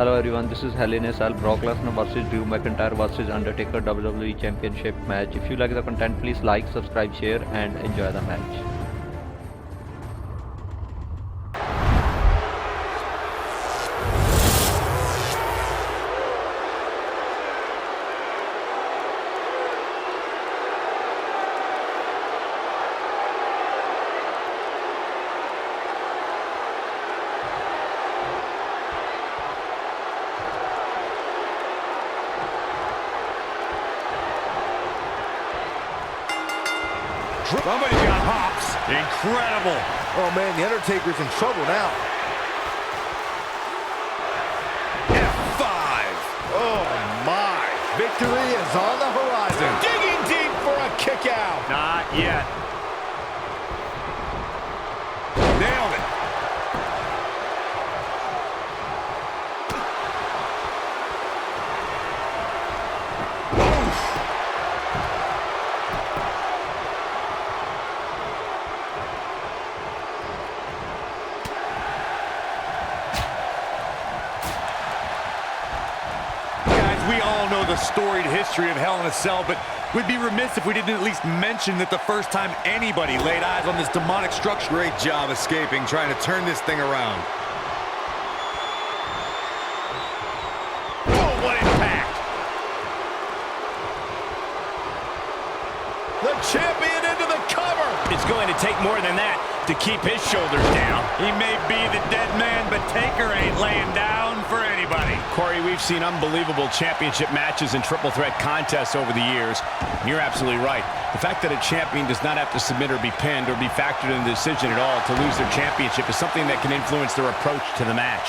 Hello everyone, this is Hell in a Cell, Brock Lesnar versus Drew McIntyre versus Undertaker WWE Championship match. If you like the content, please like, subscribe, share and enjoy the match. Somebody's got hops. Incredible. Oh, man, the Undertaker's in trouble now. F5. Oh, my. Victory is on the horizon. Digging deep for a kick out. Not yet. Nailed it. We all know the storied history of Hell in a Cell, but we'd be remiss if we didn't at least mention that the first time anybody laid eyes on this demonic structure. Great job escaping, trying to turn this thing around. Oh, what impact! The champion into the cover! It's going to take more than that to keep his shoulders down. He may be the dead man, but Taker ain't laying down for anybody. Corey, we've seen unbelievable championship matches and triple threat contests over the years. You're absolutely right. The fact that a champion does not have to submit or be pinned or be factored in the decision at all to lose their championship is something that can influence their approach to the match.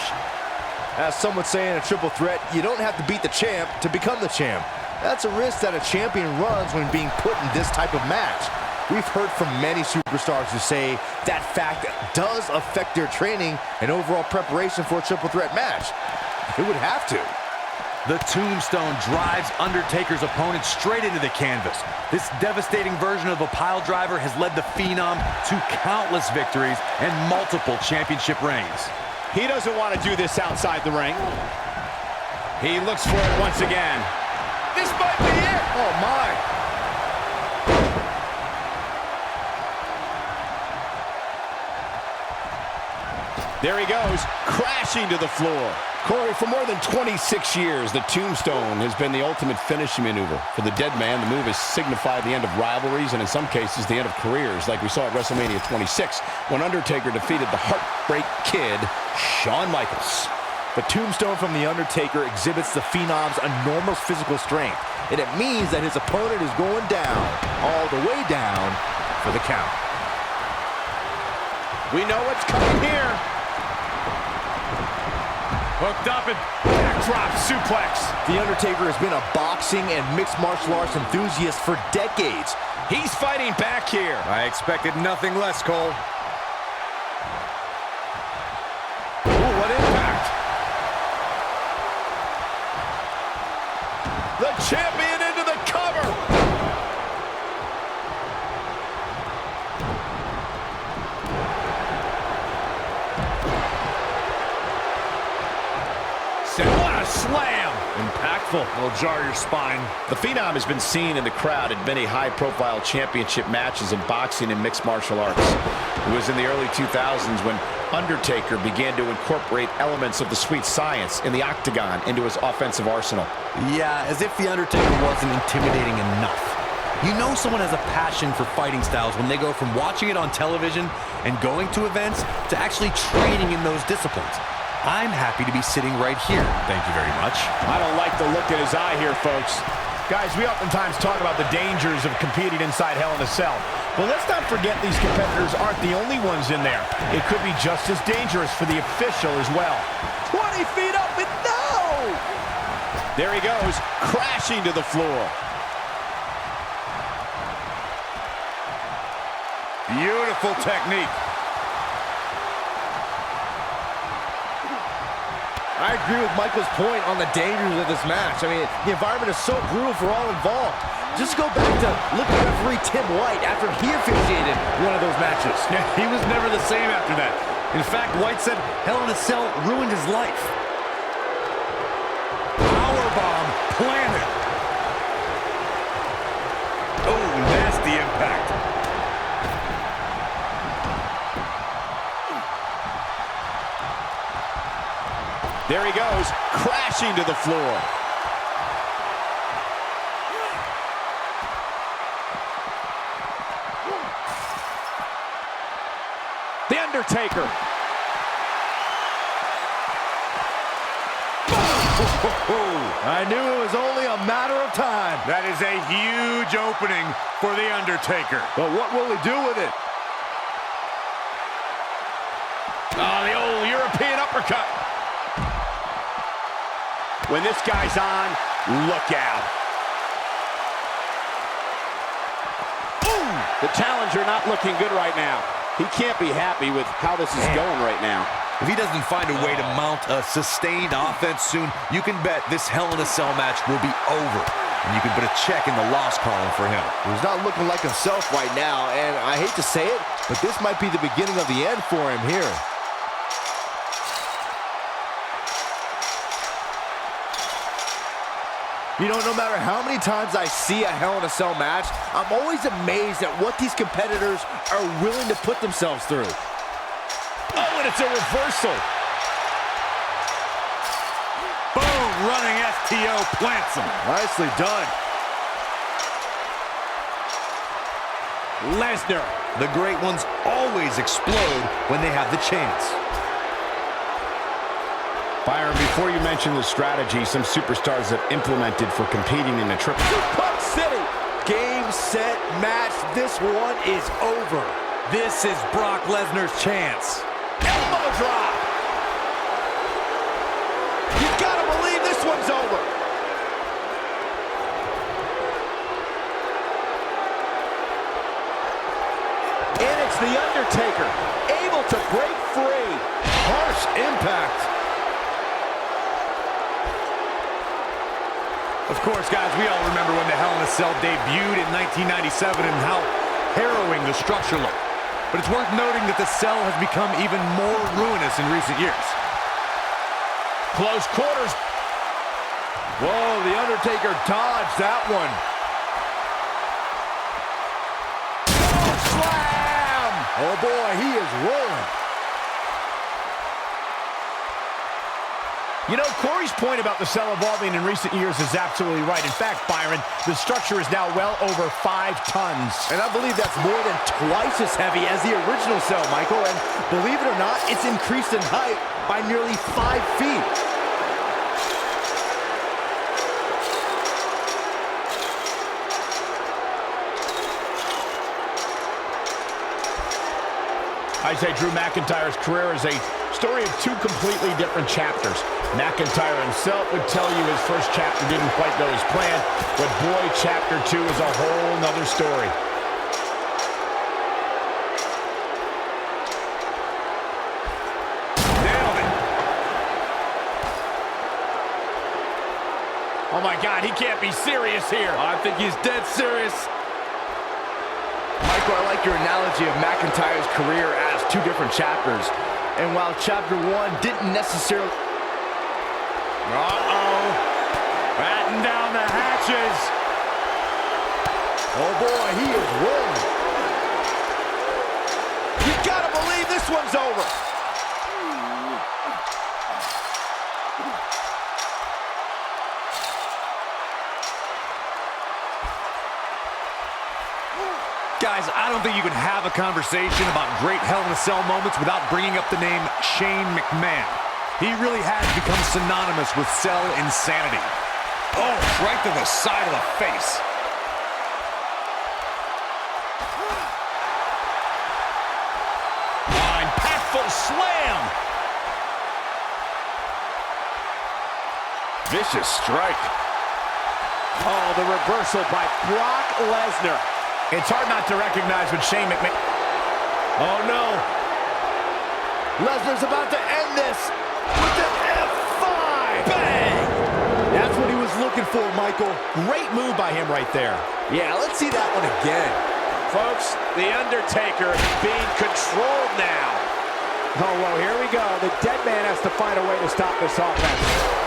As some would say in a triple threat, you don't have to beat the champ to become the champ. That's a risk that a champion runs when being put in this type of match. We've heard from many superstars who say that fact does affect their training and overall preparation for a triple threat match. It would have to. The tombstone drives Undertaker's opponent straight into the canvas. This devastating version of a pile driver has led the Phenom to countless victories and multiple championship reigns. He doesn't want to do this outside the ring. He looks for it once again. This might be it. Oh, my. There he goes, crashing to the floor. Corey, for more than 26 years, the tombstone has been the ultimate finishing maneuver. For the dead man, the move has signified the end of rivalries and in some cases the end of careers, like we saw at Wrestlemania 26 when Undertaker defeated the Heartbreak Kid, Shawn Michaels. The tombstone from The Undertaker exhibits the Phenom's enormous physical strength, and it means that his opponent is going down, all the way down, for the count. We know what's coming here. Hooked up and backdrop suplex. The Undertaker has been a boxing and mixed martial arts enthusiast for decades. He's fighting back here. I expected nothing less, Cole. Ooh, what impact. The champion into the cover. What a slam! Impactful. Will jar your spine. The Phenom has been seen in the crowd at many high-profile championship matches in boxing and mixed martial arts. It was in the early 2000s when Undertaker began to incorporate elements of the sweet science in the octagon into his offensive arsenal. Yeah, as if The Undertaker wasn't intimidating enough. You know someone has a passion for fighting styles when they go from watching it on television and going to events to actually training in those disciplines. I'm happy to be sitting right here. Thank you very much. I don't like the look in his eye here, folks. Guys, we oftentimes talk about the dangers of competing inside Hell in a Cell. But let's not forget these competitors aren't the only ones in there. It could be just as dangerous for the official as well. 20 feet up and no! There he goes, crashing to the floor. Beautiful technique. I agree with Michael's point on the dangers of this match. I mean, the environment is so brutal for all involved. Just go back to look at referee Tim White after he officiated one of those matches. Yeah, he was never the same after that. In fact, White said Hell in a Cell ruined his life. There he goes, crashing to the floor. The Undertaker. I knew it was only a matter of time. That is a huge opening for The Undertaker. But what will he do with it? Oh, the old European uppercut. When this guy's on, look out. Ooh, the challenger not looking good right now. He can't be happy with how this is going right now. If he doesn't find a way to mount a sustained offense soon, you can bet this Hell in a Cell match will be over. And you can put a check in the loss column for him. He's not looking like himself right now, and I hate to say it, but this might be the beginning of the end for him here. You know, no matter how many times I see a Hell in a Cell match, I'm always amazed at what these competitors are willing to put themselves through. Oh, and it's a reversal. Boom, running STO plants him. Nicely done. Lesnar. The great ones always explode when they have the chance. Byron, before you mention the strategy some superstars have implemented for competing in the triple. Pump City. Game, set, match. This one is over. This is Brock Lesnar's chance. Elbow drop. You gotta believe this one's over. And it's The Undertaker, able to break free. Harsh impact. Of course, guys, we all remember when the Hell in a Cell debuted in 1997 and how harrowing the structure looked. But it's worth noting that the cell has become even more ruinous in recent years. Close quarters. Whoa, The Undertaker dodged that one. Oh, slam! Oh boy, he is rolling. You know, Corey's point about the cell evolving in recent years is absolutely right. In fact, Byron, the structure is now well over 5 tons. And I believe that's more than twice as heavy as the original cell, Michael. And believe it or not, it's increased in height by nearly 5 feet. I say Drew McIntyre's career is a story of 2 completely different chapters. McIntyre himself would tell you his first chapter didn't quite go as planned, but boy, chapter 2 is a whole nother story. Nailed it. Oh my God, he can't be serious here. I think he's dead serious. Michael, I like your analogy of McIntyre's career as 2 different chapters. And while chapter 1 didn't necessarily... Uh-oh. Batten down the hatches. Oh boy, he is rolling. You gotta believe this one's over. Guys, I don't think you can have a conversation about great Hell in a Cell moments without bringing up the name Shane McMahon. He really has become synonymous with cell insanity. Oh, right to the side of the face. Impactful slam. Vicious strike. Oh, the reversal by Brock Lesnar. It's hard not to recognize when Shane McMahon... Oh, no. Lesnar's about to end this with an F5. Bang! That's what he was looking for, Michael. Great move by him right there. Yeah, let's see that one again. Folks, The Undertaker being controlled now. Oh, well, here we go. The dead man has to find a way to stop this offense.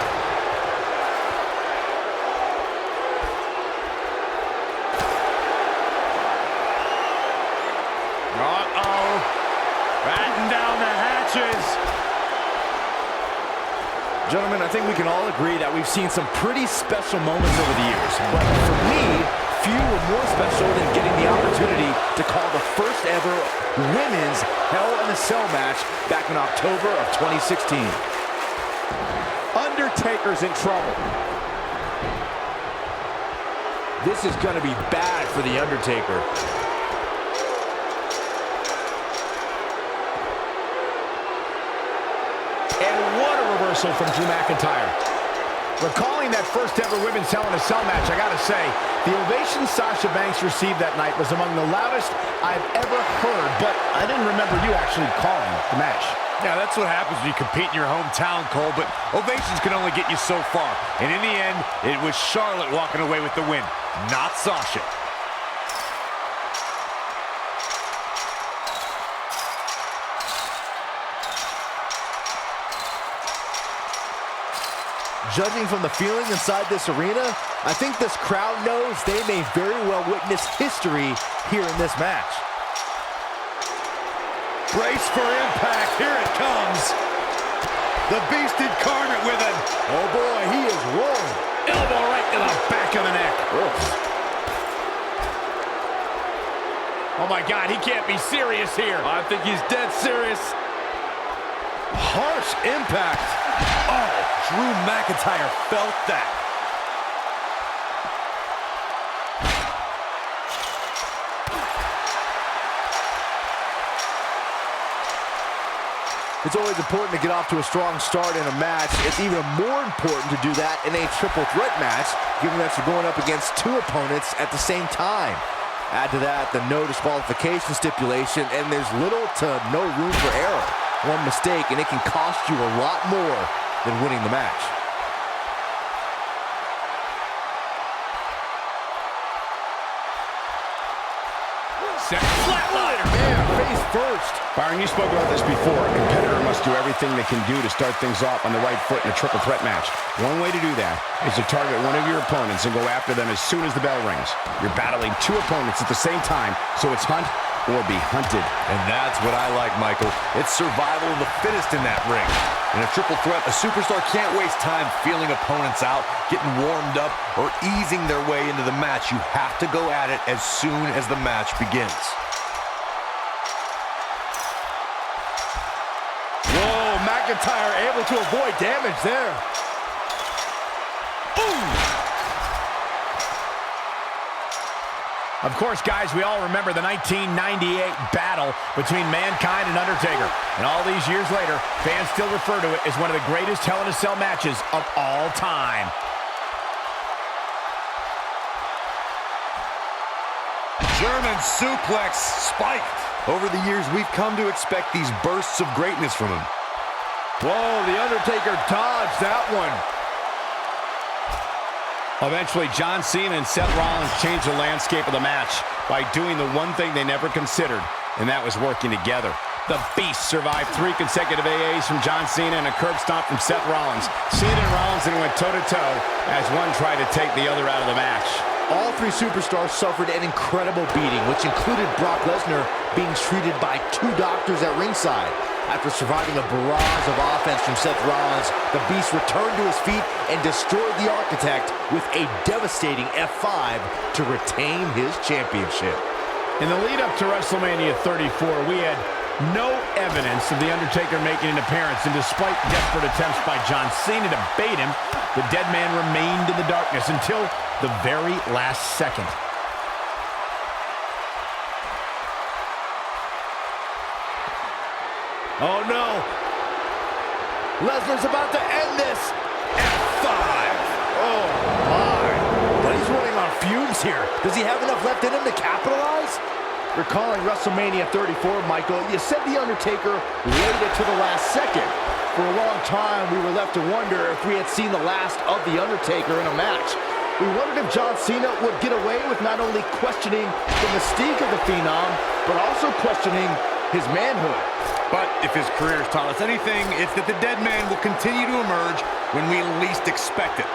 Batten down the hatches. Gentlemen, gentlemen, I think we can all agree that we've seen some pretty special moments over the years. But for me, few were more special than getting the opportunity to call the first ever women's Hell in a Cell match back in October of 2016. Undertaker's in trouble. This is going to be bad for the Undertaker. And what a reversal from Drew McIntyre. Recalling that first ever women's Hell in a Cell match, I gotta say, the ovation Sasha Banks received that night was among the loudest I've ever heard, but I didn't remember you actually calling the match. Yeah, that's what happens when you compete in your hometown, Cole, but ovations can only get you so far. And in the end, it was Charlotte walking away with the win, not Sasha. Judging from the feeling inside this arena, I think this crowd knows they may very well witness history here in this match. Brace for impact. Here it comes. The Beast incarnate with him. Oh boy, he is rolling. Elbow right to the back of the neck. Oof. Oh my God, he can't be serious here. I think he's dead serious. Harsh impact. Oh, Drew McIntyre felt that. It's always important to get off to a strong start in a match. It's even more important to do that in a triple threat match, given that you're going up against two opponents at the same time. Add to that the no disqualification stipulation, and there's little to no room for error. One mistake, and it can cost you a lot more than winning the match. Flatliner. Man, face first. Byron, you spoke about this before. A competitor must do everything they can do to start things off on the right foot in a triple threat match. One way to do that is to target one of your opponents and go after them as soon as the bell rings. You're battling two opponents at the same time, so it's hunt or be hunted. And that's what I like, Michael. It's survival of the fittest in that ring. In a triple threat, a superstar can't waste time feeling opponents out, getting warmed up, or easing their way into the match. You have to go at it as soon as the match begins. Whoa, McIntyre able to avoid damage there. Of course, guys, we all remember the 1998 battle between Mankind and Undertaker. And all these years later, fans still refer to it as one of the greatest Hell in a Cell matches of all time. German suplex spiked. Over the years, we've come to expect these bursts of greatness from him. Whoa, The Undertaker dodged that one. Eventually, John Cena and Seth Rollins changed the landscape of the match by doing the one thing they never considered, and that was working together. The Beast survived 3 consecutive AAs from John Cena and a curb stomp from Seth Rollins. Cena and Rollins then went toe-to-toe as one tried to take the other out of the match. All three superstars suffered an incredible beating, which included Brock Lesnar being treated by 2 doctors at ringside. After surviving a barrage of offense from Seth Rollins, the Beast returned to his feet and destroyed the Architect with a devastating F5 to retain his championship. In the lead-up to WrestleMania 34, we had no evidence of The Undertaker making an appearance, and despite desperate attempts by John Cena to bait him, the dead man remained in the darkness until the very last second. Oh no! Lesnar's about to end this! F5! Oh my! But he's running on fumes here. Does he have enough left in him to capitalize? Recalling WrestleMania 34, Michael, you said The Undertaker waited to the last second. For a long time, we were left to wonder if we had seen the last of The Undertaker in a match. We wondered if John Cena would get away with not only questioning the mystique of the Phenom, but also questioning his manhood. But if his career has taught us anything, it's that the dead man will continue to emerge when we least expect it.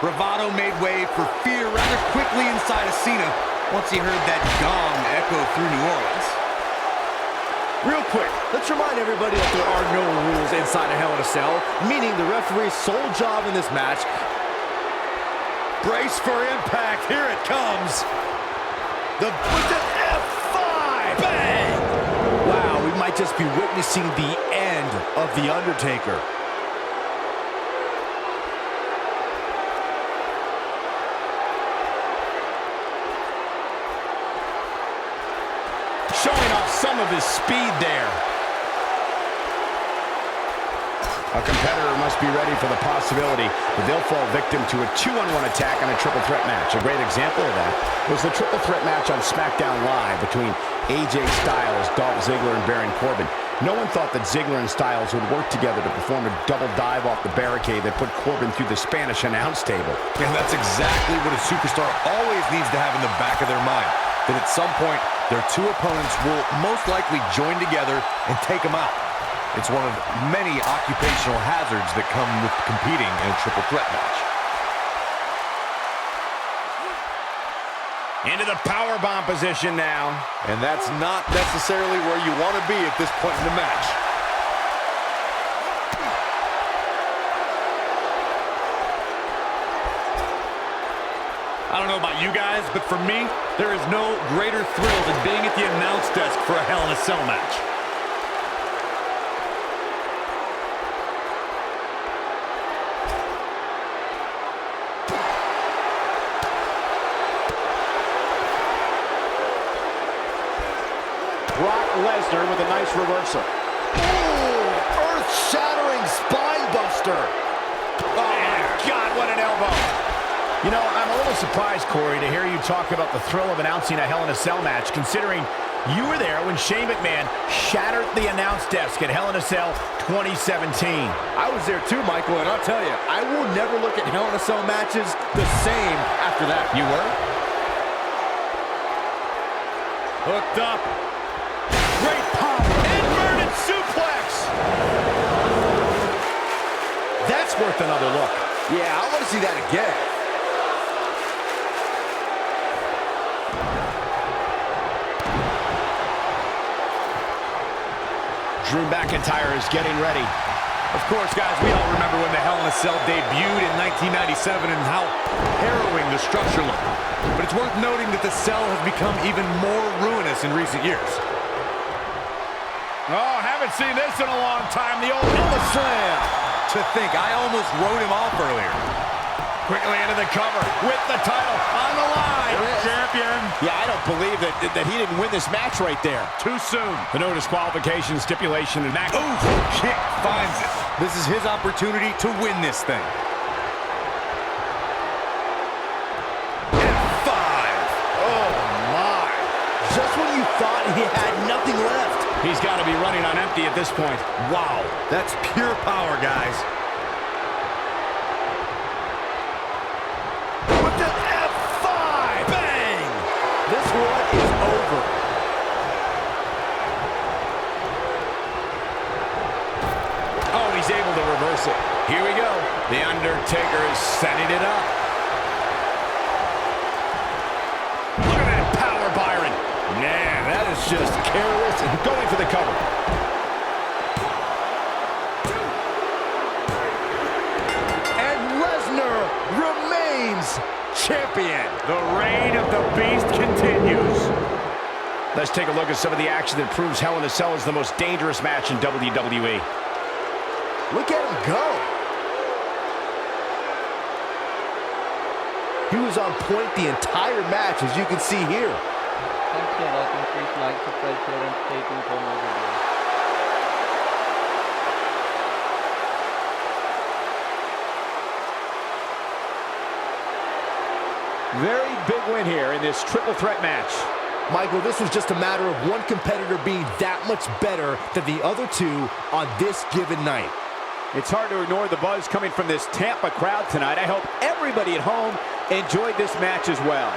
Bravado made way for fear rather quickly inside of Cena once he heard that gong echo through New Orleans. Real quick, let's remind everybody that there are no rules inside a Hell in a Cell, meaning the referee's sole job in this match. Brace for impact. Here it comes. With an F5. Bang! Wow, we might just be witnessing the end of The Undertaker. Showing off some of his speed there. A competitor must be ready for the possibility that they'll fall victim to a 2-on-1 attack on a triple threat match. A great example of that was the triple threat match on SmackDown Live between AJ Styles, Dolph Ziggler, and Baron Corbin. No one thought that Ziggler and Styles would work together to perform a double dive off the barricade that put Corbin through the Spanish announce table. And that's exactly what a superstar always needs to have in the back of their mind. That at some point, their two opponents will most likely join together and take them out. It's one of many occupational hazards that come with competing in a triple threat match. Into the powerbomb position now. And that's not necessarily where you want to be at this point in the match. I don't know about you guys, but for me, there is no greater thrill than being at the announce desk for a Hell in a Cell match. Brock Lesnar with a nice reversal. Ooh, earth-shattering spine buster. Oh, my God, what an elbow. You know, I'm a little surprised, Corey, to hear you talk about the thrill of announcing a Hell in a Cell match, considering you were there when Shane McMahon shattered the announce desk at Hell in a Cell 2017. I was there too, Michael, and I'll tell you, I will never look at Hell in a Cell matches the same after that. You were? Hooked up. Great power. Inverted suplex. That's worth another look. Yeah, I want to see that again. Drew McIntyre is getting ready. Of course, guys, we all remember when the Hell in a Cell debuted in 1997 and how harrowing the structure looked. But it's worth noting that the cell has become even more ruinous in recent years. Oh, haven't seen this in a long time. The old Ellis Slam. To think, I almost wrote him off earlier. Quickly into the cover with the title on the line. Champion. Yeah, I don't believe that he didn't win this match right there. Too soon. The no disqualification stipulation and that. Ooh, kick finds it. This is his opportunity to win this thing. F5. Oh, my. Just when you thought he had nothing left. He's got to be running on empty at this point. Wow, that's pure power, guys. With the F5. Bang. This one is over. Oh, he's able to reverse it. Here we go. The Undertaker is setting it up. Look at that power, Byron. Man, that is just careless and going for the cover. And Lesnar remains champion. The reign of the beast continues. Let's take a look at some of the action that proves Hell in a Cell is the most dangerous match in WWE. Look at him go. He was on point the entire match, as you can see here. Thanks for watching. Please like, subscribe, share, and stay tuned for more videos. Very big win here in this triple threat match. Michael, this was just a matter of one competitor being that much better than the other two on this given night. It's hard to ignore the buzz coming from this Tampa crowd tonight. I hope everybody at home enjoyed this match as well.